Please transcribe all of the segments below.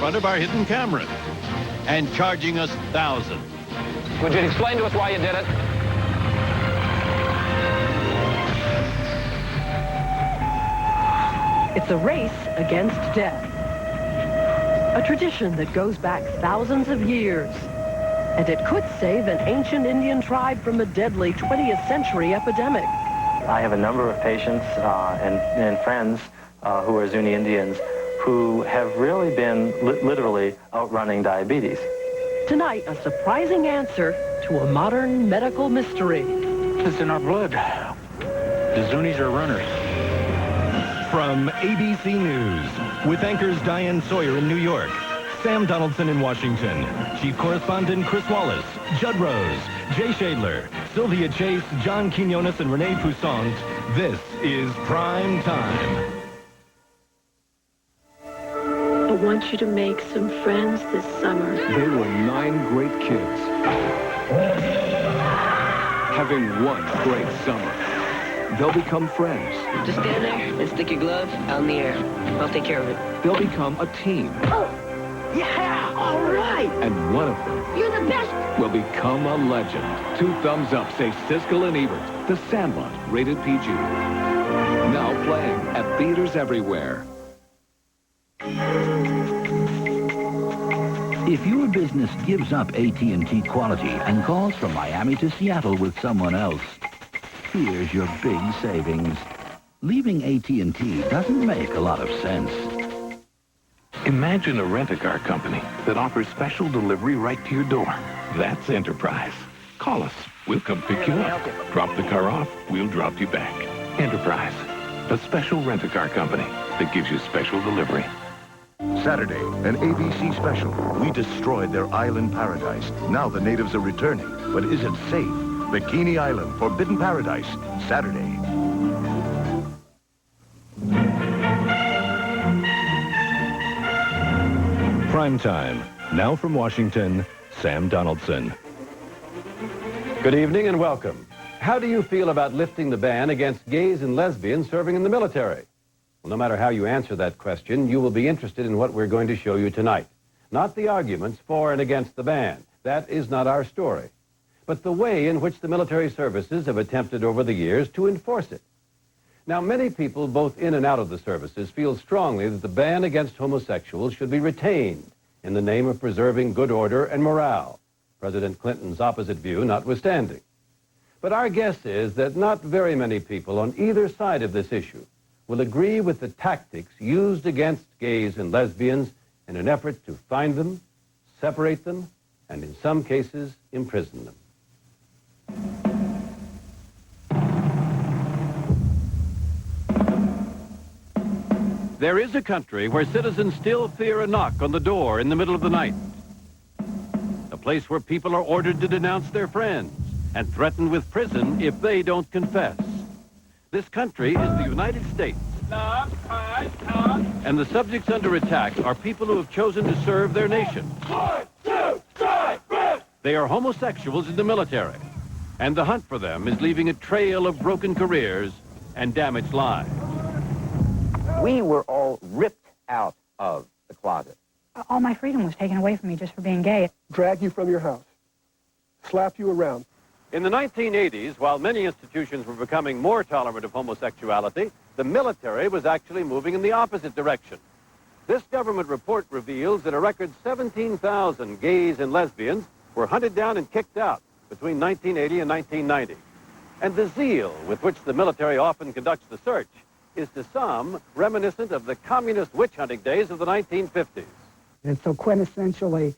front of our hidden cameras and charging us thousands. Would you explain to us why you did it? It's a race against death. A tradition that goes back thousands of years. And it could save an ancient Indian tribe from a deadly 20th century epidemic. I have a number of patients and friends who are Zuni Indians who have really been literally outrunning diabetes. Tonight, a surprising answer to a modern medical mystery. It's in our blood. The Zunis are runners. From ABC News, with anchors Diane Sawyer in New York, Sam Donaldson in Washington, Chief Correspondent Chris Wallace, Judd Rose, Jay Shadler, Sylvia Chase, John Quinones, and Renee Poussaint, this is Prime Time. I want you to make some friends this summer. They were 9 great kids, having one great summer. They'll become friends. Just stand there and stick your glove out in the air. I'll take care of it. They'll become a team. Oh, yeah, all right. And one of them, You're the best. will become a legend. 2 thumbs up say Siskel and Ebert. The Sandlot, rated PG. Now playing at theaters everywhere. If your business gives up AT&T quality and calls from Miami to Seattle with someone else, here's your big savings. Leaving AT&T doesn't make a lot of sense. Imagine a rent-a-car company that offers special delivery right to your door. That's Enterprise. Call us. We'll come pick you up. Drop the car off. We'll drop you back. Enterprise, a special rent-a-car company that gives you special delivery. Saturday, an ABC special. We destroyed their island paradise. Now the natives are returning. But is it safe? Bikini Island, Forbidden Paradise, Saturday. Prime Time. Now from Washington, Sam Donaldson. Good evening and welcome. How do you feel about lifting the ban against gays and lesbians serving in the military? Well, no matter how you answer that question, you will be interested in what we're going to show you tonight. Not the arguments for and against the ban. That is not our story. But the way in which the military services have attempted over the years to enforce it. Now, many people, both in and out of the services, feel strongly that the ban against homosexuals should be retained in the name of preserving good order and morale, President Clinton's opposite view notwithstanding. But our guess is that not very many people on either side of this issue will agree with the tactics used against gays and lesbians in an effort to find them, separate them, and in some cases, imprison them. There is a country where citizens still fear a knock on the door in the middle of the night. A place where people are ordered to denounce their friends and threatened with prison if they don't confess. This country is the United States. And the subjects under attack are people who have chosen to serve their nation. They are homosexuals in the military. And the hunt for them is leaving a trail of broken careers and damaged lives. We were all ripped out of the closet. All my freedom was taken away from me just for being gay. Drag you from your house, slap you around. In the 1980s, while many institutions were becoming more tolerant of homosexuality, the military was actually moving in the opposite direction. This government report reveals that a record 17,000 gays and lesbians were hunted down and kicked out between 1980 and 1990. And the zeal with which the military often conducts the search is to some reminiscent of the communist witch-hunting days of the 1950s. It's so quintessentially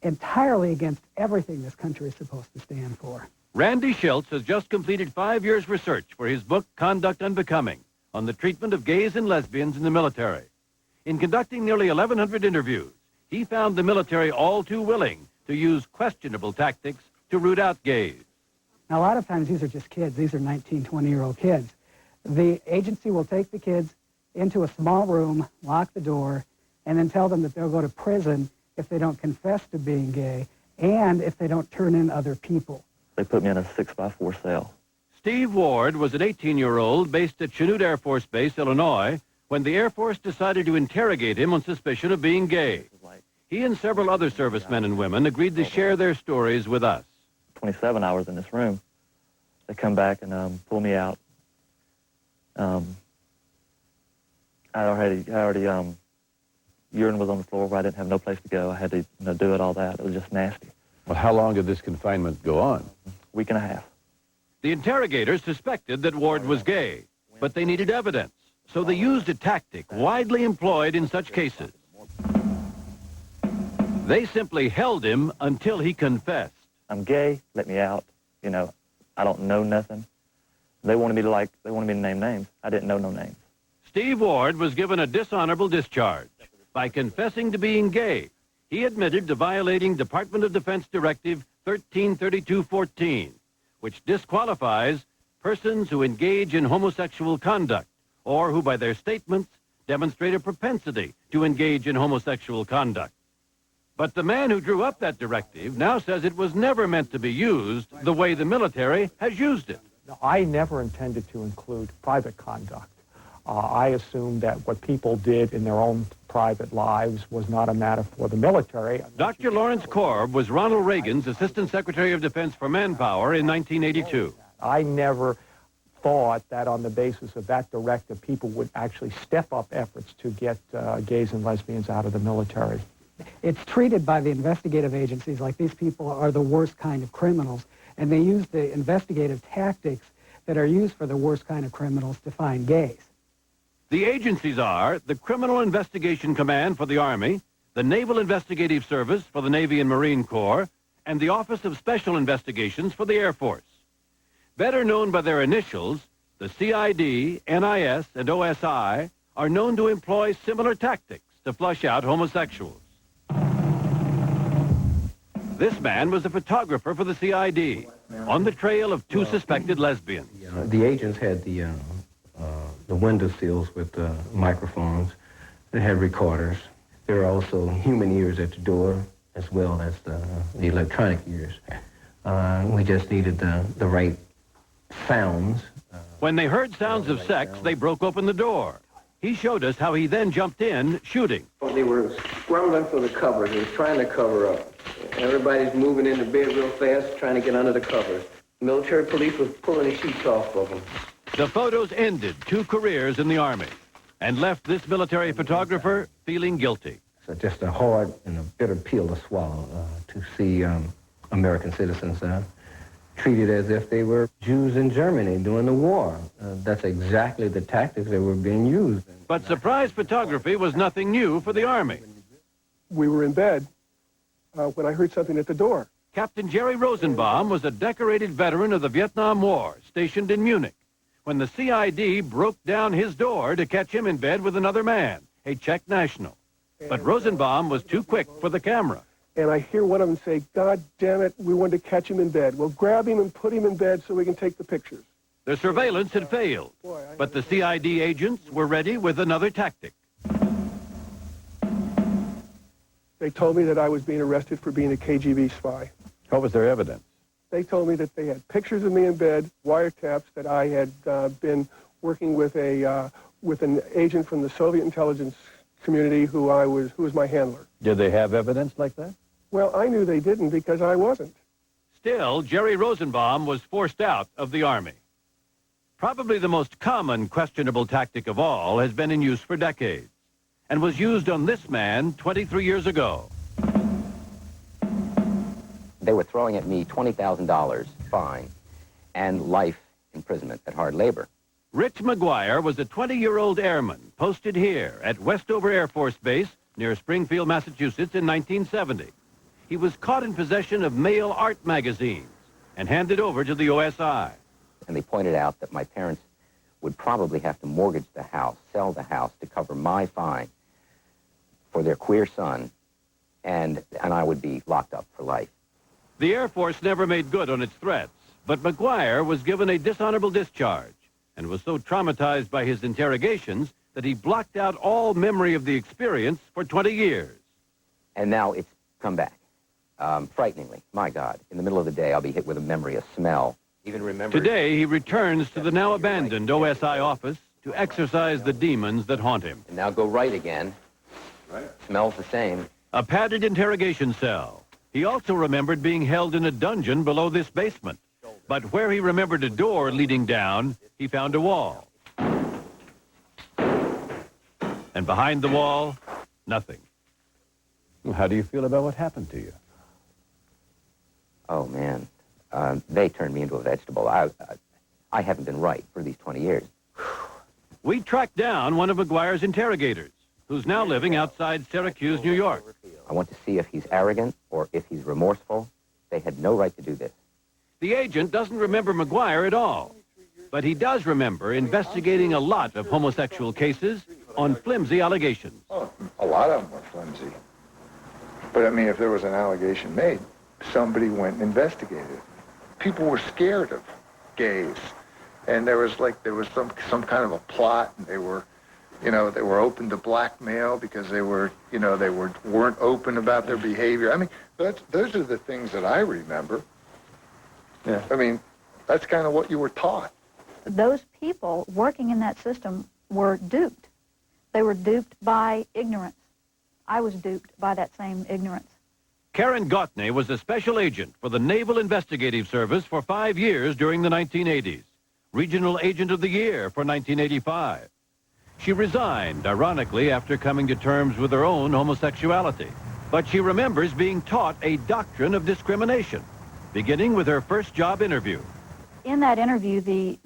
entirely against everything this country is supposed to stand for. Randy Schultz has just completed 5 years' research for his book, Conduct Unbecoming, on the treatment of gays and lesbians in the military. In conducting nearly 1,100 interviews, he found the military all too willing to use questionable tactics to root out gays. Now, a lot of times these are just kids. These are 19, 20-year-old kids. The agency will take the kids into a small room, lock the door, and then tell them that they'll go to prison if they don't confess to being gay and if they don't turn in other people. They put me in a 6x4 cell. Steve Ward was an 18-year-old based at Chanute Air Force Base, Illinois, when the Air Force decided to interrogate him on suspicion of being gay. He and several other servicemen and women agreed to share their stories with us. 27 hours in this room. They come back and pull me out. I already urine was on the floor where I didn't have no place to go. I had to do it all that. It was just nasty. Well, how long did this confinement go on? Week and a half. The interrogators suspected that Ward was gay, but they needed evidence, so they used a tactic widely employed in such cases. They simply held him until he confessed. I'm gay, let me out. I don't know nothing. They wanted me to name names. I didn't know no names. Steve Ward was given a dishonorable discharge. By confessing to being gay, he admitted to violating Department of Defense Directive 1332-14, which disqualifies persons who engage in homosexual conduct or who, by their statements, demonstrate a propensity to engage in homosexual conduct. But the man who drew up that directive now says it was never meant to be used the way the military has used it. I never intended to include private conduct. I assumed that what people did in their own private lives was not a matter for the military. Dr. Lawrence Korb was Ronald Reagan's Assistant Secretary of Defense for Manpower in 1982. I never thought that on the basis of that directive, people would actually step up efforts to get gays and lesbians out of the military. It's treated by the investigative agencies like these people are the worst kind of criminals, and they use the investigative tactics that are used for the worst kind of criminals to find gays. The agencies are the Criminal Investigation Command for the Army, the Naval Investigative Service for the Navy and Marine Corps, and the Office of Special Investigations for the Air Force. Better known by their initials, the CID, NIS, and OSI are known to employ similar tactics to flush out homosexuals. This man was a photographer for the CID, on the trail of two suspected lesbians. The agents had the window sills with microphones. They had recorders. There were also human ears at the door, as well as the electronic ears. We just needed the right sounds. When they heard sounds of sex, they broke open the door. He showed us how he then jumped in, shooting. They were scrambling for the covers. They were trying to cover up. Everybody's moving into bed real fast, trying to get under the covers. Military police was pulling the sheets off of them. The photos ended 2 careers in the Army and left this military photographer feeling guilty. So just a hard and a bitter pill to swallow to see American citizens treated as if they were Jews in Germany during the war. That's exactly the tactics that were being used. But surprise photography was nothing new for the Army. We were in bed when I heard something at the door. Captain Jerry Rosenbaum was a decorated veteran of the Vietnam War, stationed in Munich, when the CID broke down his door to catch him in bed with another man, a Czech national. But Rosenbaum was too quick for the camera. And I hear one of them say, "God damn it, we wanted to catch him in bed. Well, grab him and put him in bed so we can take the pictures." The surveillance had failed, but the CID agents were ready with another tactic. They told me that I was being arrested for being a KGB spy. What was their evidence? They told me that they had pictures of me in bed, wiretaps, that I had been working with an agent from the Soviet intelligence community who was my handler. Did they have evidence like that? Well, I knew they didn't because I wasn't. Still, Jerry Rosenbaum was forced out of the Army. Probably the most common questionable tactic of all has been in use for decades and was used on this man 23 years ago. They were throwing at me $20,000 fine and life imprisonment at hard labor. Rich McGuire was a 20-year-old airman posted here at Westover Air Force Base near Springfield, Massachusetts in 1970. He was caught in possession of male art magazines and handed over to the OSI. And they pointed out that my parents would probably have to mortgage the house, sell the house to cover my fine for their queer son, and I would be locked up for life. The Air Force never made good on its threats, but McGuire was given a dishonorable discharge and was so traumatized by his interrogations that he blocked out all memory of the experience for 20 years. And now it's come back, frighteningly. My God, in the middle of the day, I'll be hit with a memory, a smell. Even remember. Today, he returns to the now abandoned OSI office to exorcise the demons that haunt him. And now go right again. Right. Smells the same. a padded interrogation cell. He also remembered being held in a dungeon below this basement. But where he remembered a door leading down, he found a wall. And behind the wall, nothing. Well, how do you feel about what happened to you? Oh, man. They turned me into a vegetable. I haven't been right for these 20 years. We tracked down one of McGuire's interrogators, who's now living outside Syracuse, New York. I want to see if he's arrogant or if he's remorseful. They had no right to do this. The agent doesn't remember McGuire at all, but he does remember investigating a lot of homosexual cases on flimsy allegations. Oh, a lot of them were flimsy. But, I mean, if there was an allegation made, somebody went and investigated it. People were scared of gays. And there was some kind of a plot, and they were open to blackmail because they weren't open about their behavior. I mean, those are the things that I remember. Yeah. I mean, that's kind of what you were taught. Those people working in that system were duped. They were duped by ignorance. I was duped by that same ignorance. Karen Gautney was a special agent for the Naval Investigative Service for 5 years during the 1980s. Regional Agent of the Year for 1985. She resigned, ironically, after coming to terms with her own homosexuality. But she remembers being taught a doctrine of discrimination, beginning with her first job interview. In that interview, the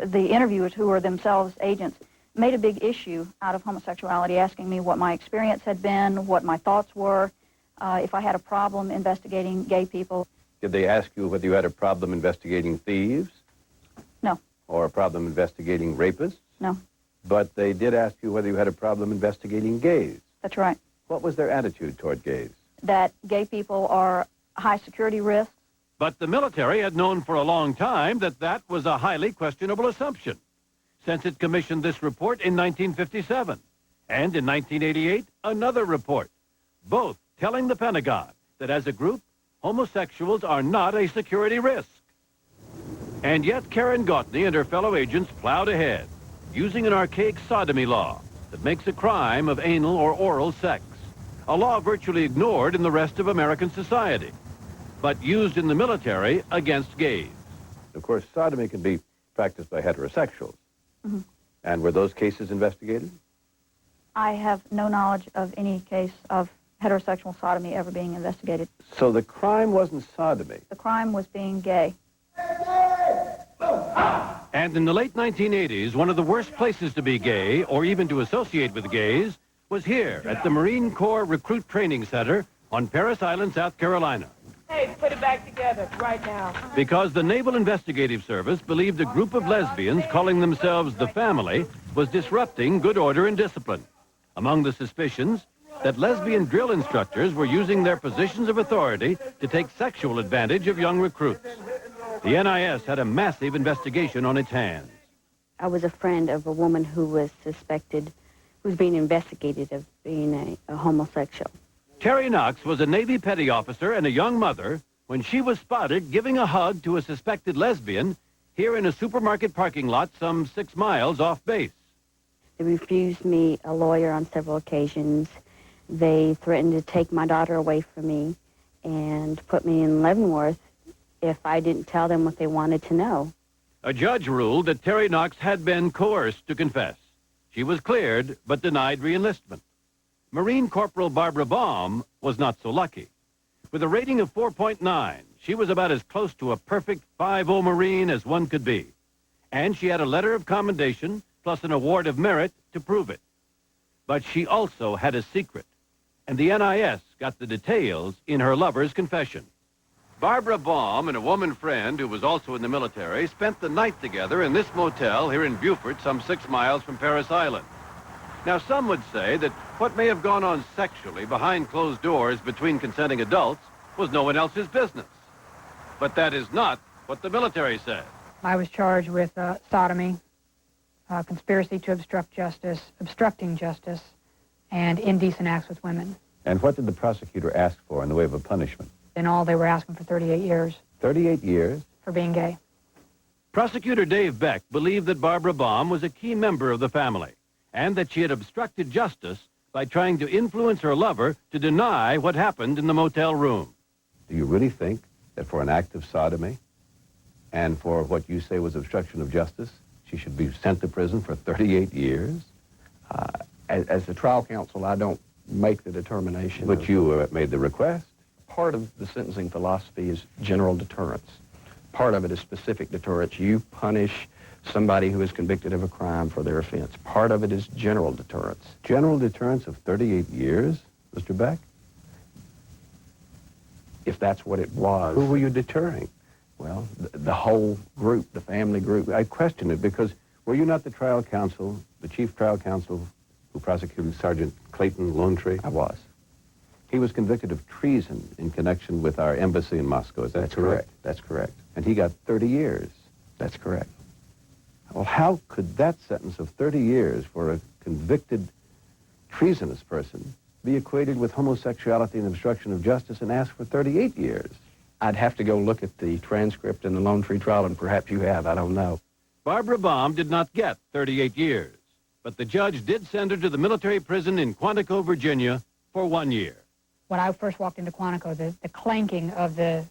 interviewers, who were themselves agents, made a big issue out of homosexuality, asking me what my experience had been, what my thoughts were, if I had a problem investigating gay people. Did they ask you whether you had a problem investigating thieves? No. Or a problem investigating rapists? No. But they did ask you whether you had a problem investigating gays? That's right. What was their attitude toward gays? That gay people are high security risks. But the military had known for a long time that that was a highly questionable assumption, since it commissioned this report in 1957. And in 1988, another report, both telling the Pentagon that as a group, homosexuals are not a security risk. And yet Karen Gautney and her fellow agents plowed ahead, using an archaic sodomy law that makes a crime of anal or oral sex, a law virtually ignored in the rest of American society, but used in the military against gays. Of course, sodomy can be practiced by heterosexuals. Mm-hmm. And were those cases investigated? I have no knowledge of any case of heterosexual sodomy ever being investigated. So the crime wasn't sodomy? The crime was being gay. And in the late 1980s, one of the worst places to be gay, or even to associate with gays, was here at the Marine Corps Recruit Training Center on Parris Island, South Carolina. Hey, put it back together right now. Because the Naval Investigative Service believed a group of lesbians calling themselves the Family was disrupting good order and discipline. Among the suspicions, that lesbian drill instructors were using their positions of authority to take sexual advantage of young recruits. The NIS had a massive investigation on its hands. I was a friend of a woman who was suspected, who was being investigated of being a homosexual. Terry Knox was a Navy petty officer and a young mother when she was spotted giving a hug to a suspected lesbian here in a supermarket parking lot some 6 miles off base. They refused me a lawyer on several occasions. They threatened to take my daughter away from me and put me in Leavenworth if I didn't tell them what they wanted to know. A judge ruled that Terry Knox had been coerced to confess. She was cleared, but denied reenlistment. Marine Corporal Barbara Baum was not so lucky. With a rating of 4.9, she was about as close to a perfect 5-0 Marine as one could be. And she had a letter of commendation plus an award of merit to prove it. But she also had a secret, and the NIS got the details in her lover's confession. Barbara Baum and a woman friend who was also in the military spent the night together in this motel here in Beaufort, some 6 miles from Parris Island. Now, some would say that what may have gone on sexually behind closed doors between consenting adults was no one else's business. But that is not what the military said. I was charged with sodomy, conspiracy to obstruct justice, obstructing justice, and indecent acts with women. And what did the prosecutor ask for in the way of a punishment? In all, they were asking for 38 years 38 years? for being gay. Prosecutor Dave Beck believed that Barbara Baum was a key member of the family and that she had obstructed justice by trying to influence her lover to deny what happened in the motel room. Do you really think that for an act of sodomy and for what you say was obstruction of justice, she should be sent to prison for 38 years? As the trial counsel, I don't make the determination. But you made the request. Part of the sentencing philosophy is general deterrence. Part of it is specific deterrence. You punish somebody who is convicted of a crime for their offense. Part of it is general deterrence. General deterrence of 38 years, Mr. Beck? If that's what it was. Who were you deterring? Well, the whole group, the family group. I question it because were you not the trial counsel, the chief trial counsel who prosecuted Sergeant Clayton Lone Tree? I was. He was convicted of treason in connection with our embassy in Moscow. Is that correct? That's correct. And he got 30 years. That's correct. Well, how could that sentence of 30 years for a convicted treasonous person be equated with homosexuality and obstruction of justice and ask for 38 years? I'd have to go look at the transcript in the Lone Tree trial, and perhaps you have. I don't know. Barbara Baum did not get 38 years, but the judge did send her to the military prison in Quantico, Virginia, for 1 year. When I first walked into Quantico, the clanking of the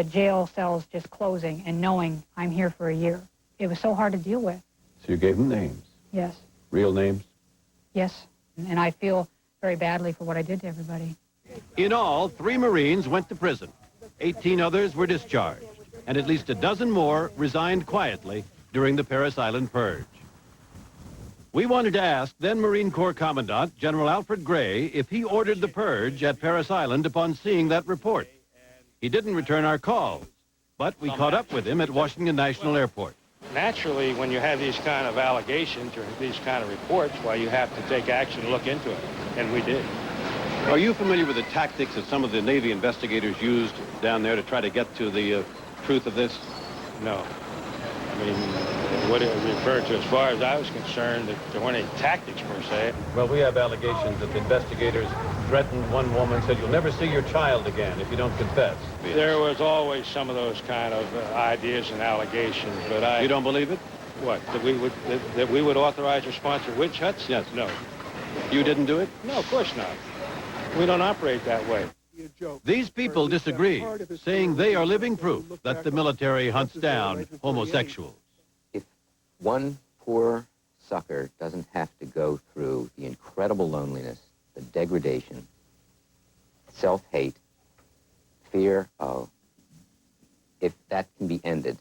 jail cells just closing and knowing I'm here for a year, it was so hard to deal with. So you gave them names? Yes. Real names? Yes. And I feel very badly for what I did to everybody. In all, 3 Marines went to prison. 18 others were discharged, and at least a dozen more resigned quietly during the Parris Island Purge. We wanted to ask then Marine Corps Commandant General Alfred Gray if he ordered the purge at Parris Island upon seeing that report. He didn't return our calls, but we caught up with him at Washington National Airport. Naturally, when you have these kind of allegations or these kind of reports, well, you have to take action and look into it, and we did. Are you familiar with the tactics that some of the Navy investigators used down there to try to get to the truth of this? No. I mean, what it referred to, as far as I was concerned, that there weren't any tactics per se. Well, we have allegations that the investigators threatened one woman, said, "You'll never see your child again if you don't confess." There was always some of those kind of ideas and allegations, but I... You don't believe it? What, that we would authorize or sponsor witch huts? Yes. No. You didn't do it? No, of course not. We don't operate that way. These people disagree, saying they are living proof that the military hunts down homosexuals. If one poor sucker doesn't have to go through the incredible loneliness, the degradation, self-hate, fear of, if that can be ended,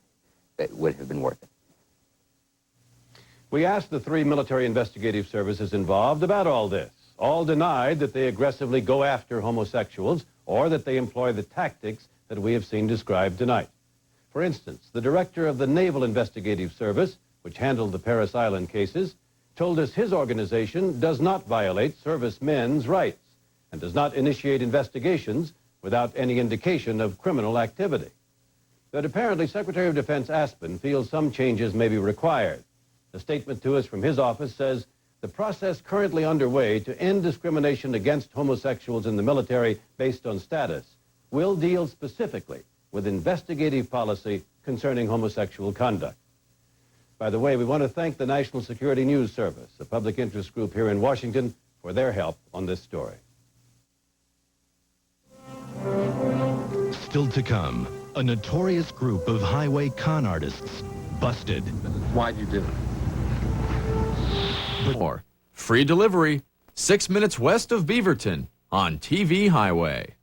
that would have been worth it. We asked the 3 military investigative services involved about all this. All denied that they aggressively go after homosexuals or that they employ the tactics that we have seen described tonight. For instance, the director of the Naval Investigative Service, which handled the Parris Island cases, told us his organization does not violate servicemen's rights and does not initiate investigations without any indication of criminal activity. But apparently Secretary of Defense Aspen feels some changes may be required. A statement to us from his office says, "The process currently underway to end discrimination against homosexuals in the military based on status will deal specifically with investigative policy concerning homosexual conduct." By the way, we want to thank the National Security News Service, a public interest group here in Washington, for their help on this story. Still to come, a notorious group of highway con artists busted. Why'd you do it? More. Free delivery, 6 minutes west of Beaverton on TV Highway.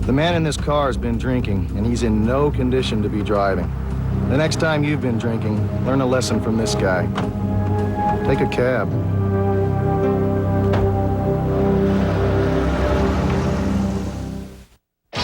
The man in this car has been drinking, and he's in no condition to be driving. The next time you've been drinking, learn a lesson from this guy. Take a cab.